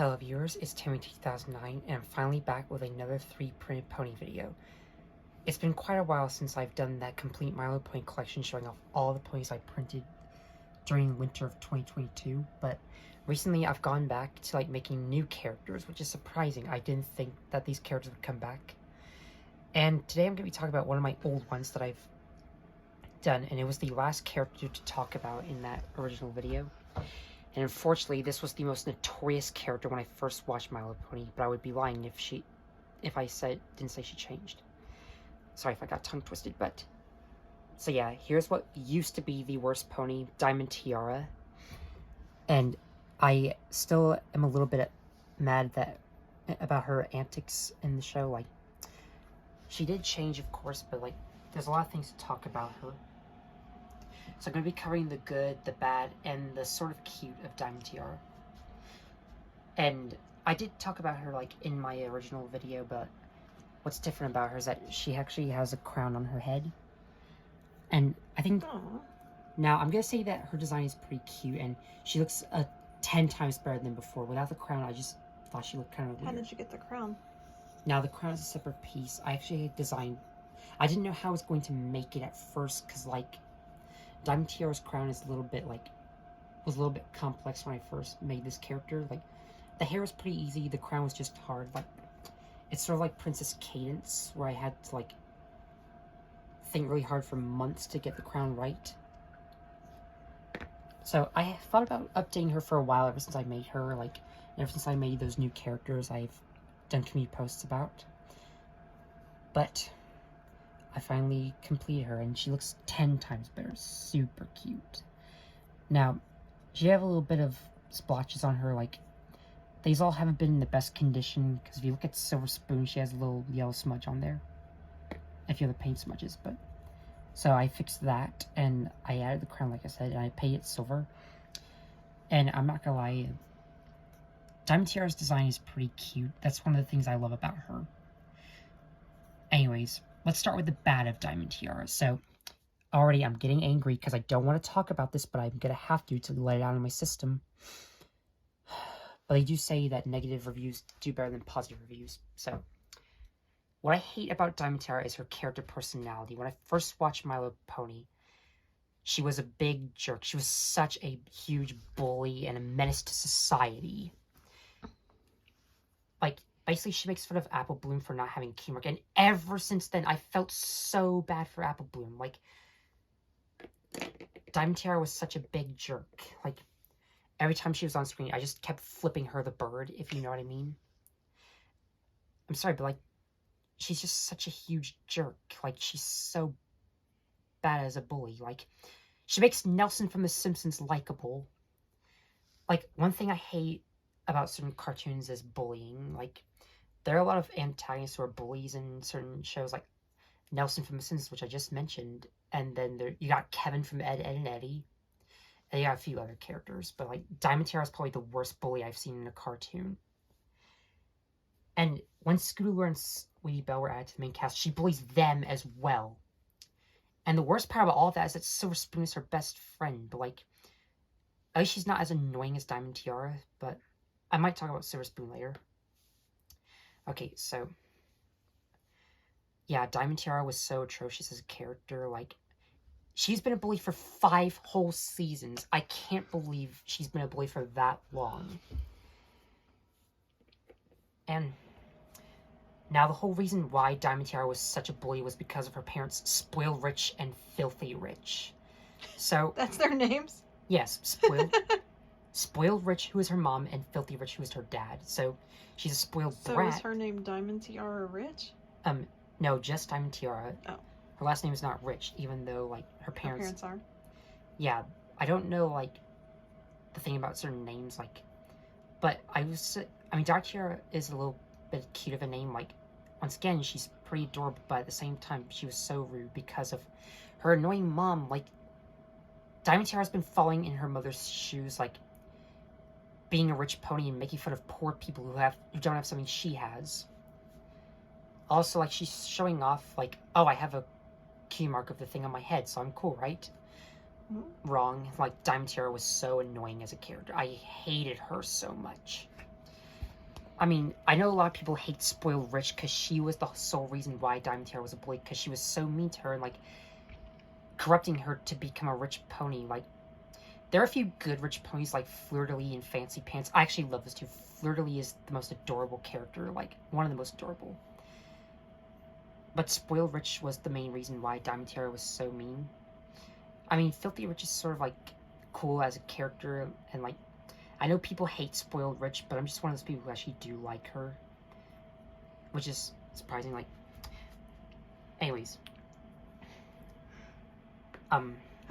Hello viewers, it's Timmy2009 and I'm finally back with another 3 printed pony video. It's been quite a while since I've done that complete My Little Pony collection showing off all the ponies I printed during winter of 2022, but recently I've gone back to making new characters, which is surprising. I didn't think that these characters would come back. And today I'm going to be talking about one of my old ones that I've done, and it was the last character to talk about in that original video. And unfortunately, this was the most notorious character when I first watched My Little Pony, but I would be lying if I didn't say she changed. Sorry if I got tongue twisted, but... So yeah, here's what used to be the worst pony, Diamond Tiara. And I still am a little bit mad about her antics in the show. She did change, of course, but there's a lot of things to talk about her. So I'm going to be covering the good, the bad, and the sort of cute of Diamond Tiara. And I did talk about her in my original video, but what's different about her is that she actually has a crown on her head. And I think... Aww. Now, I'm going to say that her design is pretty cute, and she looks 10 times better than before. Without the crown, I just thought she looked kind of weird. How did you get the crown? Now, the crown is a separate piece. I actually designed... I didn't know how I was going to make it at first, because Diamond Tiara's crown is was a little bit complex when I first made this character. The hair was pretty easy, the crown was just hard. It's sort of like Princess Cadence, where I had to think really hard for months to get the crown right. So I thought about updating her for a while ever since I made her, ever since I made those new characters I've done community posts about. But I finally completed her, and she looks 10 times better. Super cute. Now, she have a little bit of splotches on her, these all haven't been in the best condition, because if you look at Silver Spoon, she has a little yellow smudge on there. If you have the paint smudges, but... So I fixed that, and I added the crown, like I said, and I painted it silver. And I'm not gonna lie, Diamond Tiara's design is pretty cute. That's one of the things I love about her. Anyways, let's start with the bad of Diamond Tiara. So, already I'm getting angry because I don't want to talk about this, but I'm going to have to let it out of my system. But they do say that negative reviews do better than positive reviews. So, what I hate about Diamond Tiara is her character personality. When I first watched My Little Pony, she was a big jerk. She was such a huge bully and a menace to society. Basically, she makes fun of Apple Bloom for not having teamwork, and ever since then, I felt so bad for Apple Bloom. Diamond Tiara was such a big jerk. Every time she was on screen, I just kept flipping her the bird, if you know what I mean. I'm sorry, but, she's just such a huge jerk. She's so bad as a bully. She makes Nelson from The Simpsons likable. One thing I hate about certain cartoons is bullying. There are a lot of antagonists who are bullies in certain shows, like Nelson from The Simpsons, which I just mentioned, and then you got Kevin from Ed, Edd n Eddy, and you got a few other characters, but Diamond Tiara is probably the worst bully I've seen in a cartoon. And when Scootaloo and Sweetie Belle were added to the main cast, she bullies them as well. And the worst part about all of that is that Silver Spoon is her best friend, but at least she's not as annoying as Diamond Tiara, but I might talk about Silver Spoon later. Okay, so, yeah, Diamond Tiara was so atrocious as a character. She's been a bully for 5 whole seasons. I can't believe she's been a bully for that long. And now the whole reason why Diamond Tiara was such a bully was because of her parents, Spoil Rich and Filthy Rich. So... That's their names? Yes, Spoiled Rich, who is her mom, and Filthy Rich, who is her dad. So, she's a spoiled brat. So is her name Diamond Tiara Rich? No, just Diamond Tiara. Oh. Her last name is not Rich, even though, her parents... Her parents are? Yeah, I don't know, the thing about certain names, But Dark Tiara is a little bit cute of a name, once again, she's pretty adorable, but at the same time, she was so rude because of her annoying mom, Diamond Tiara's been following in her mother's shoes, being a rich pony and making fun of poor people who don't have something she has. Also, she's showing off, oh, I have a key mark of the thing on my head, so I'm cool, right? Wrong. Diamond Tiara was so annoying as a character. I hated her so much. I mean, I know a lot of people hate Spoiled Rich because she was the sole reason why Diamond Tiara was a bully, because she was so mean to her and, like, corrupting her to become a rich pony. Like, there are a few good rich ponies, like Fleur-de-Lis and Fancy Pants. I actually love this too. Fleur-de-Lis is the most adorable character, like, one of the most adorable. But Spoiled Rich was the main reason why Diamond Tiara was so mean. I mean, Filthy Rich is sort of, like, cool as a character, and, like, I know people hate Spoiled Rich, but I'm just one of those people who actually do like her. Which is surprising, like... Anyways. Have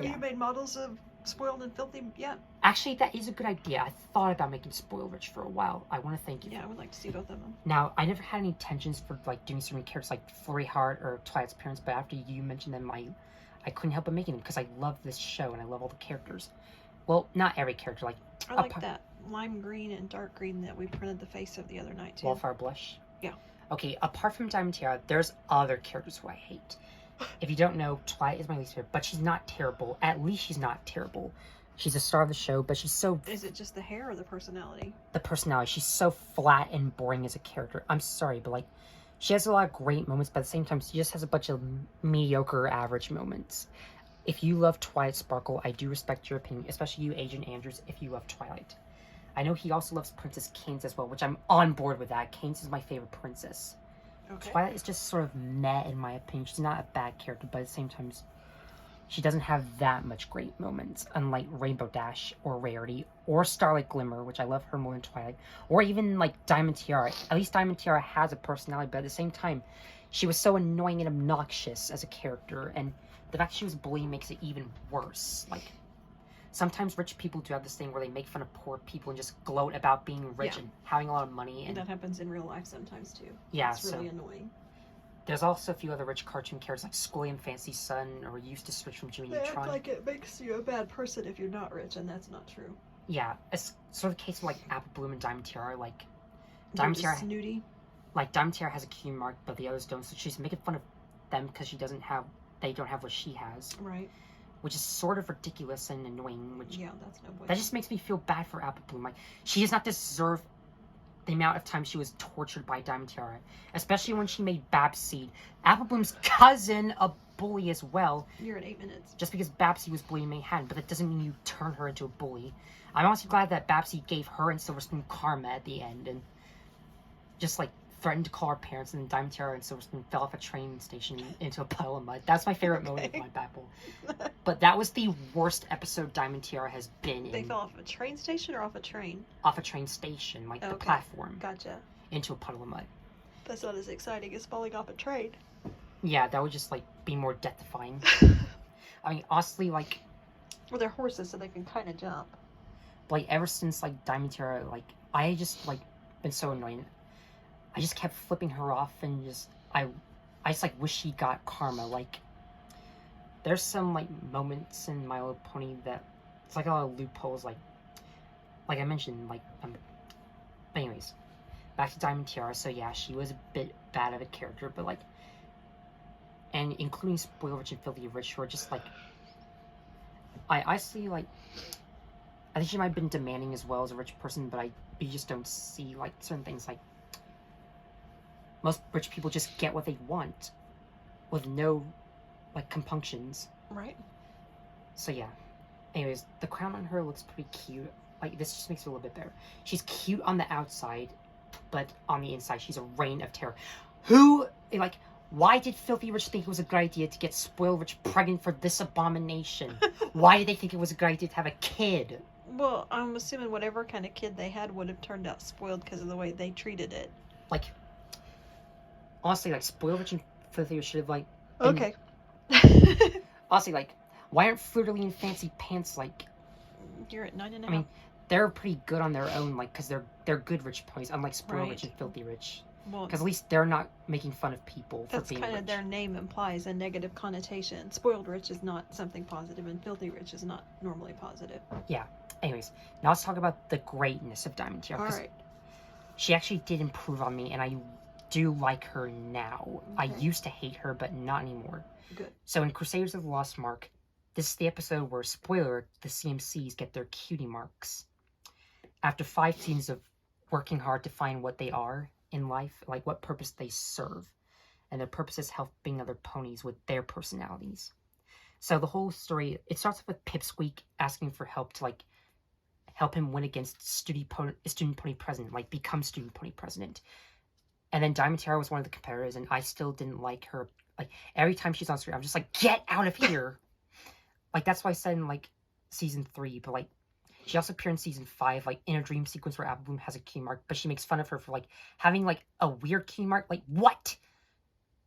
yeah. you made models of Spoiled and Filthy yet? Actually, that is a good idea. I thought about making Spoiled Rich for a while. I want to thank you. Yeah, I would like to see both of them. Now, I never had any intentions for, like, doing certain characters like Flurry Heart or Twilight's parents, but after you mentioned them, I couldn't help but making them because I love this show and I love all the characters. Well, not every character, like... I like that lime green and dark green that we printed the face of the other night, too. Wildfire Blush? Yeah. Okay, apart from Diamond Tiara, there's other characters who I hate. If you don't know, Twilight is my least favorite, but she's not terrible. At least she's not terrible. She's the star of the show, but she's so... Is it just the hair or the personality? The personality. She's so flat and boring as a character. I'm sorry, but, like, she has a lot of great moments, but at the same time, she just has a bunch of mediocre, average moments. If you love Twilight Sparkle, I do respect your opinion, especially you, Agent Andrews, if you love Twilight. I know he also loves Princess Canes as well, which I'm on board with that. Canes is my favorite princess. Okay. Twilight is just sort of meh, in my opinion. She's not a bad character, but at the same time, she doesn't have that much great moments, unlike Rainbow Dash, or Rarity, or Starlight Glimmer, which I love her more than Twilight, or even, like, Diamond Tiara. At least Diamond Tiara has a personality, but at the same time, she was so annoying and obnoxious as a character, and the fact that she was bullied makes it even worse. Like, sometimes rich people do have this thing where they make fun of poor people and just gloat about being rich and having a lot of money. And that happens in real life sometimes, too. Yeah, it's really annoying. There's also a few other rich cartoon characters like Scully and Fancy Sun, or Eustace Rich from Jimmy They Neutron. act like it makes you a bad person if you're not rich, and that's not true. Yeah, it's sort of the case of, like, Apple Bloom and Diamond Tiara. Like, Diamond Tiara snooty. Like, Diamond Tiara has a Q mark, but the others don't, so she's making fun of them because they don't have what she has. Right. Which is sort of ridiculous and annoying. Which, yeah, that's no way. That just makes me feel bad for Apple Bloom. Like, she does not deserve the amount of time she was tortured by Diamond Tiara. Especially when she made Babseed, Apple Bloom's cousin, a bully as well. You're at 8 minutes. Just because Babseed was bullying Mayhem, but that doesn't mean you turn her into a bully. I'm honestly glad that Babseed gave her and Silver Spoon karma at the end, and just, like, threatened to call her parents, and then Diamond Tiara and Silver Spoon fell off a train station into a pile of mud. That's my favorite moment of my Babble. But that was the worst episode Diamond Tiara has been in. They fell off a train station or off a train? Off a train station, like the platform. Gotcha. Into a puddle of mud. That's not as exciting as falling off a train. Yeah, that would just, like, be more death-defying. I mean, honestly, like... Well, they're horses, so they can kind of jump. Like, ever since, like, Diamond Tiara, like, I just, like, been so annoying. I just kept flipping her off and just... I just, like, wish she got karma. Like, there's some, like, moments in My Little Pony that... It's, like, a lot of loopholes, like I mentioned, like... but anyways. Back to Diamond Tiara. So, yeah, she was a bit bad of a character, but, like... And including Spoiled Rich and Filthy Rich, who are just, like... I honestly, like... I think she might have been demanding as well as a rich person, but you just don't see, like, certain things, like... Most rich people just get what they want. With no, like, compunctions. Right. So, yeah. Anyways, the crown on her looks pretty cute. Like, this just makes it a little bit better. She's cute on the outside, but on the inside, she's a reign of terror. Why did Filthy Rich think it was a good idea to get Spoiled Rich pregnant for this abomination? Why did they think it was a good idea to have a kid? Well, I'm assuming whatever kind of kid they had would have turned out spoiled because of the way they treated it. Like, honestly, like, Spoiled Rich and Filthy Rich should have, like... Okay. Honestly, like, why aren't Fleur-de-Lis and Fancy Pants, like... You're at 9.5. I mean, they're pretty good on their own, like, because they're good rich ponies, unlike Spoiled Rich and Filthy Rich. Well, because at least they're not making fun of people for being rich. That's kind of their name implies a negative connotation. Spoiled Rich is not something positive, and Filthy Rich is not normally positive. Yeah. Anyways, now let's talk about the greatness of Diamond Tiara. All right. She actually did improve on me, and I do like her now. Okay. I used to hate her, but not anymore. Good. So in Crusaders of the Lost Mark, this is the episode where, spoiler, the CMCs get their cutie marks. After 5 seasons of working hard to find what they are in life, like what purpose they serve. And their purpose is helping other ponies with their personalities. So the whole story, it starts with Pipsqueak asking for help to like help him win against student pony president, like become student pony president. And then Diamond Tiara was one of the competitors, and I still didn't like her. Like every time she's on screen, I'm just like, get out of here. Like that's why I said in like season 3, but like she also appeared in season 5, like in a dream sequence where Apple Bloom has a key mark, but she makes fun of her for like having like a weird key mark. Like what?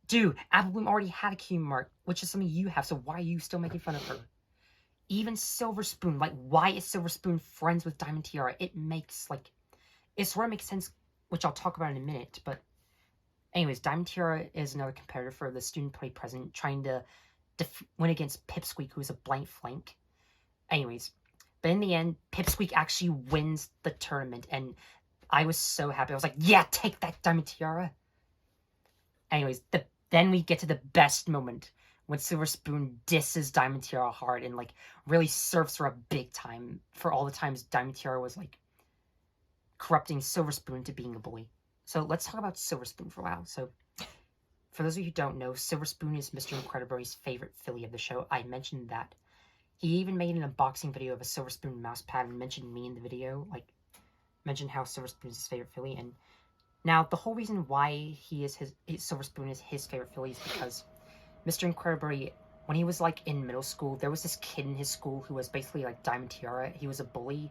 Dude, Apple Bloom already had a key mark, which is something you have, so why are you still making fun of her? Even Silver Spoon, like why is Silver Spoon friends with Diamond Tiara? It sort of makes sense, which I'll talk about in a minute, but anyways, Diamond Tiara is another competitor for the student pony president, trying to win against Pipsqueak, who is a blank flank. Anyways, but in the end, Pipsqueak actually wins the tournament, and I was so happy. I was like, yeah, take that, Diamond Tiara. Anyways, then we get to the best moment when Silver Spoon disses Diamond Tiara hard and like really serves her up big time for all the times Diamond Tiara was like corrupting Silver Spoon into being a bully. So let's talk about Silver Spoon for a while. So for those of you who don't know, Silver Spoon is Mr. Incredible's favorite filly of the show. I mentioned that. He even made an unboxing video of a Silver Spoon mouse pad and mentioned me in the video. Like, mentioned how Silver Spoon is his favorite filly. And now, the whole reason why Silver Spoon is his favorite filly is because Mr. Incredible, when he was, like, in middle school, there was this kid in his school who was basically, like, Diamond Tiara. He was a bully.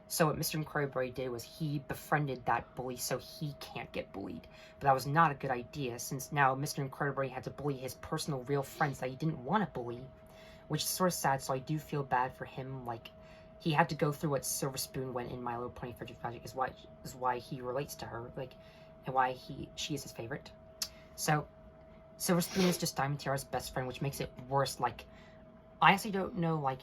So what Mr. Incredible did was he befriended that bully so he can't get bullied. But that was not a good idea, since now Mr. Incredible had to bully his personal real friends that he didn't want to bully. Which is sort of sad, so I do feel bad for him. Like, he had to go through what Silver Spoon went in My Little Pony Friendship Magic is why he relates to her, like, and why she is his favorite. So, Silver Spoon is just Diamond Tiara's best friend, which makes it worse. Like, I honestly don't know, like,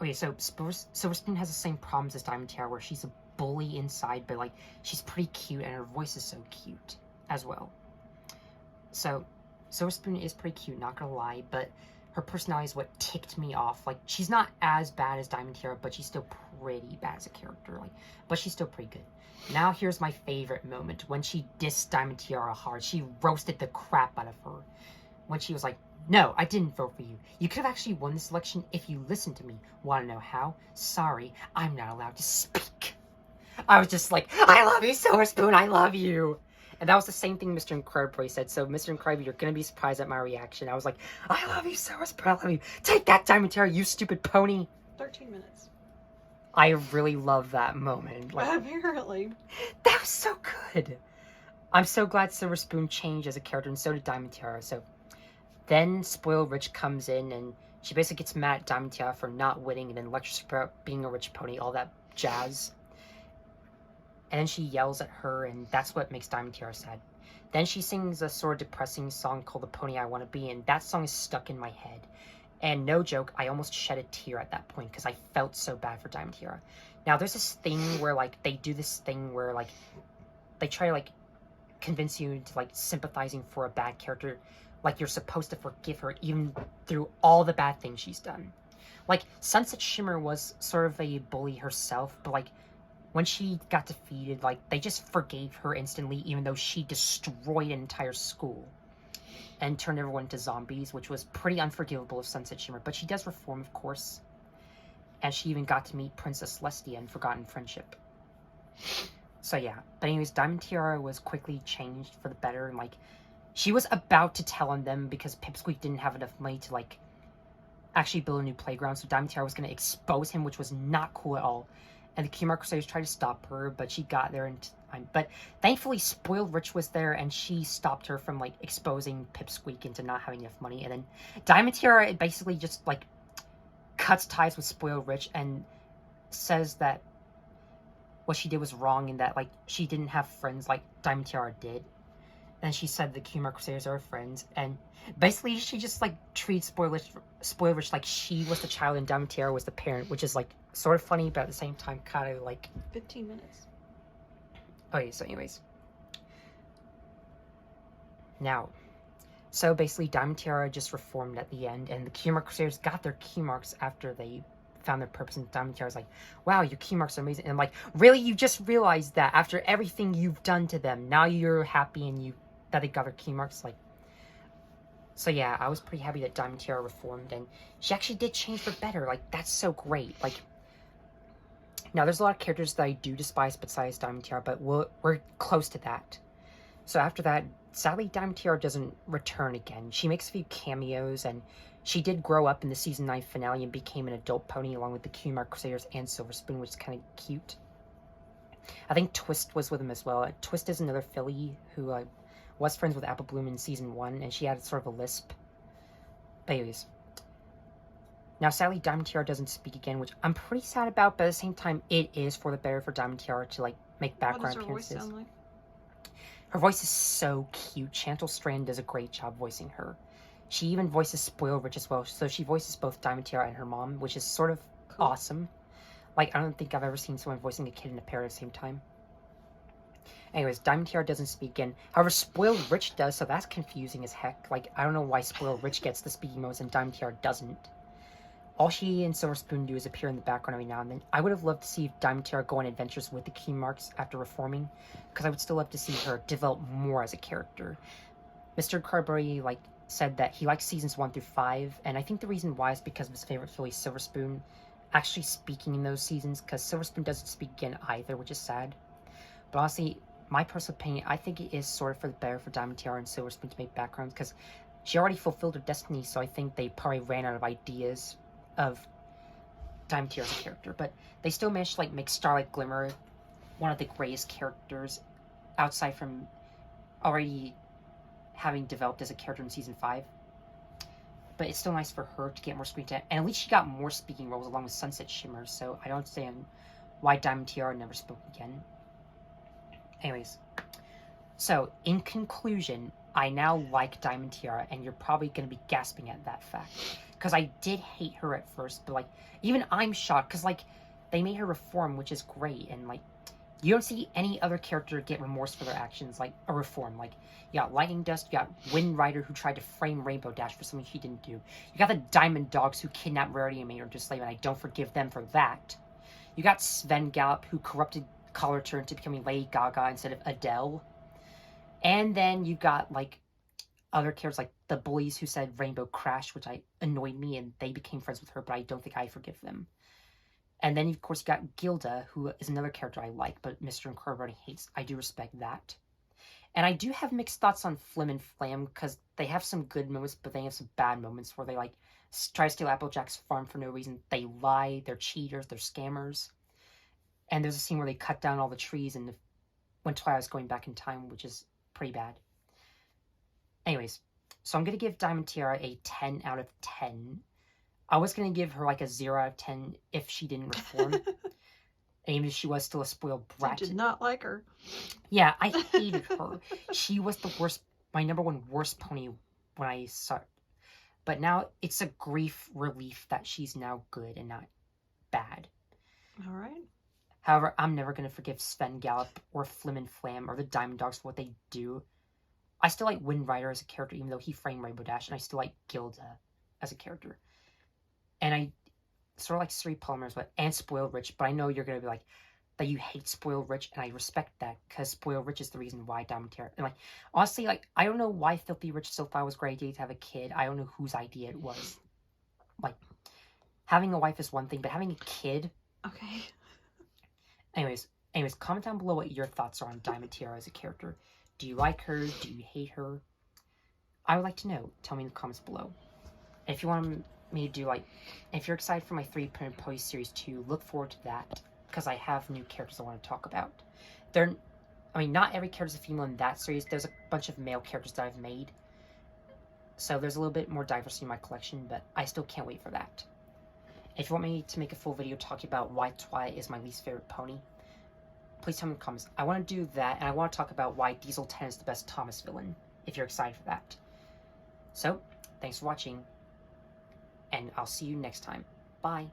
okay, so Silver Spoon has the same problems as Diamond Tiara, where she's a bully inside, but, like, she's pretty cute, and her voice is so cute as well. So, Silver Spoon is pretty cute, not gonna lie, but her personality is what ticked me off. Like, she's not as bad as Diamond Tiara, but she's still pretty bad as a character. Like, but she's still pretty good. Now here's my favorite moment. When she dissed Diamond Tiara hard. She roasted the crap out of her. When she was like, no, I didn't vote for you. You could have actually won this election if you listened to me. Want to know how? Sorry, I'm not allowed to speak. I was just like, I love you, Silver Spoon, I love you. And that was the same thing Mr. Incredible said. So, Mr. Incredible, you're going to be surprised at my reaction. I was like, I love you, Silver Spoon, I love you. Take that, Diamond Tiara, you stupid pony. 13 minutes. I really love that moment. Like, apparently. That was so good. I'm so glad Silver Spoon changed as a character, and so did Diamond Tiara. So, then Spoiled Rich comes in, and she basically gets mad at Diamond Tiara for not winning, and then lectures her about being a rich pony, all that jazz. And then she yells at her, and that's what makes Diamond Tiara sad. Then she sings a sort of depressing song called The Pony I Want to Be, and that song is stuck in my head. And no joke, I almost shed a tear at that point, because I felt so bad for Diamond Tiara. Now, there's this thing where, like, they do this thing where, like, they try to, like, convince you to, like, sympathizing for a bad character. Like, you're supposed to forgive her, even through all the bad things she's done. Like, Sunset Shimmer was sort of a bully herself, but, like, when she got defeated, like, they just forgave her instantly, even though she destroyed an entire school and turned everyone into zombies, which was pretty unforgivable of Sunset Shimmer. But she does reform, of course. And she even got to meet Princess Celestia in Forgotten Friendship. So, yeah. But anyways, Diamond Tiara was quickly changed for the better. And, like, she was about to tell on them because Pipsqueak didn't have enough money to, like, actually build a new playground. So Diamond Tiara was going to expose him, which was not cool at all. And the Keymark Crusaders tried to stop her, but she got there in time. But thankfully, Spoiled Rich was there, and she stopped her from, like, exposing Pipsqueak into not having enough money. And then Diamond Tiara basically just, like, cuts ties with Spoiled Rich and says that what she did was wrong and that, like, she didn't have friends like Diamond Tiara did. And she said the Keymark Crusaders are friends. And basically, she just, like, treats Spoiled Rich like she was the child and Diamond Tiara was the parent, which is, like, sort of funny, but at the same time, kind of, like... 15 minutes. Okay, so anyways. Now, so basically, Diamond Tiara just reformed at the end, and the Keymark Crusaders got their Keymarks after they found their purpose, and Diamond Tiara's like, wow, your key marks are amazing. And I'm like, really? You just realized that after everything you've done to them, now you're happy that they got their key marks? Like, so yeah, I was pretty happy that Diamond Tiara reformed, and she actually did change for better. Like, that's so great. Like, now there's a lot of characters that I do despise besides Diamond Tiara, but we're close to that. So after that, sadly, Diamond Tiara doesn't return again. She makes a few cameos, and she did grow up in the Season 9 finale and became an adult pony along with the Kumar Crusaders and Silver Spoon, which is kind of cute. I think Twist was with him as well. Twist is another filly who was friends with Apple Bloom in Season 1, and she had sort of a lisp. But anyways. Now, sadly, Diamond Tiara doesn't speak again, which I'm pretty sad about, but at the same time, it is for the better for Diamond Tiara to, like, make background appearances. What does her voice sound like? Her voice is so cute. Chantal Strand does a great job voicing her. She even voices Spoiled Rich as well, so she voices both Diamond Tiara and her mom, which is sort of awesome. Like, I don't think I've ever seen someone voicing a kid and a parrot at the same time. Anyways, Diamond Tiara doesn't speak again. However, Spoiled Rich does, so that's confusing as heck. Like, I don't know why Spoiled Rich gets the speaking modes and Diamond Tiara doesn't. All she and Silver Spoon do is appear in the background every now and then. I would have loved to see Diamond Tiara go on adventures with the key marks after reforming, because I would still love to see her develop more as a character. Mr. Carberry, like, said that he likes seasons 1 through 5, and I think the reason why is because of his favorite filly, Silver Spoon, actually speaking in those seasons, because Silver Spoon doesn't speak again either, which is sad. But honestly, my personal opinion, I think it is sort of for the better for Diamond Tiara and Silver Spoon to make backgrounds, because she already fulfilled her destiny, so I think they probably ran out of ideas of Diamond Tiara as a character. But they still managed to, like, make Starlight Glimmer one of the greatest characters outside from already having developed as a character in Season 5. But it's still nice for her to get more screen time, and at least she got more speaking roles along with Sunset Shimmer, so I don't understand why Diamond Tiara never spoke again. Anyways, so in conclusion, I now like Diamond Tiara, and you're probably going to be gasping at that fact. Because I did hate her at first, but, like, even I'm shocked, because, like, they made her reform, which is great, and, like, you don't see any other character get remorse for their actions, like, a reform. Like, you got Lightning Dust, you got Wind Rider, who tried to frame Rainbow Dash for something she didn't do. You got the Diamond Dogs, who kidnapped Rarity and made her into a slave, and I don't forgive them for that. You got Sven Gallop, who corrupted Color Turn into becoming Lady Gaga instead of Adele. And then you got, like, other characters like the bullies who said Rainbow Crash, which annoyed me, and they became friends with her, but I don't think I forgive them. And then, of course, you got Gilda, who is another character I like, but Mr. Incorporated hates. I do respect that. And I do have mixed thoughts on Flim and Flam, because they have some good moments, but they have some bad moments where they, like, try to steal Applejack's farm for no reason. They lie, they're cheaters, they're scammers. And there's a scene where they cut down all the trees when Twilight's going back in time, which is pretty bad. Anyways, so I'm going to give Diamond Tiara a 10 out of 10. I was going to give her, like, a 0 out of 10 if she didn't reform. And even if she was still a spoiled brat. You did not like her. Yeah, I hated her. She was the worst, my number one worst pony when I saw her. But now it's a grief relief that she's now good and not bad. All right. However, I'm never going to forgive Sven Gallop or Flim and Flam or the Diamond Dogs for what they do. I still like Wind Rider as a character, even though he framed Rainbow Dash, and I still like Gilda as a character. And I sort of like Sri Palmer's, and Spoiled Rich, but I know you're going to be like, that you hate Spoiled Rich, and I respect that, because Spoiled Rich is the reason why Diamond Tiara, and, like, honestly, like, I don't know why Filthy Rich still thought it was a great idea to have a kid. I don't know whose idea it was. Like, having a wife is one thing, but having a kid... Okay. Anyways, comment down below what your thoughts are on Diamond Tiara as a character. Do you like her? Do you hate her? I would like to know. Tell me in the comments below. And if you want me to do, like, if you're excited for my 3-print Pony Series 2, look forward to that, because I have new characters I want to talk about. Not every character is a female in that series. There's a bunch of male characters that I've made. So there's a little bit more diversity in my collection, but I still can't wait for that. If you want me to make a full video talking about why Twilight is my least favorite pony, please tell me in the comments. I want to do that, and I want to talk about why Diesel 10 is the best Thomas villain, if you're excited for that. So, thanks for watching, and I'll see you next time. Bye.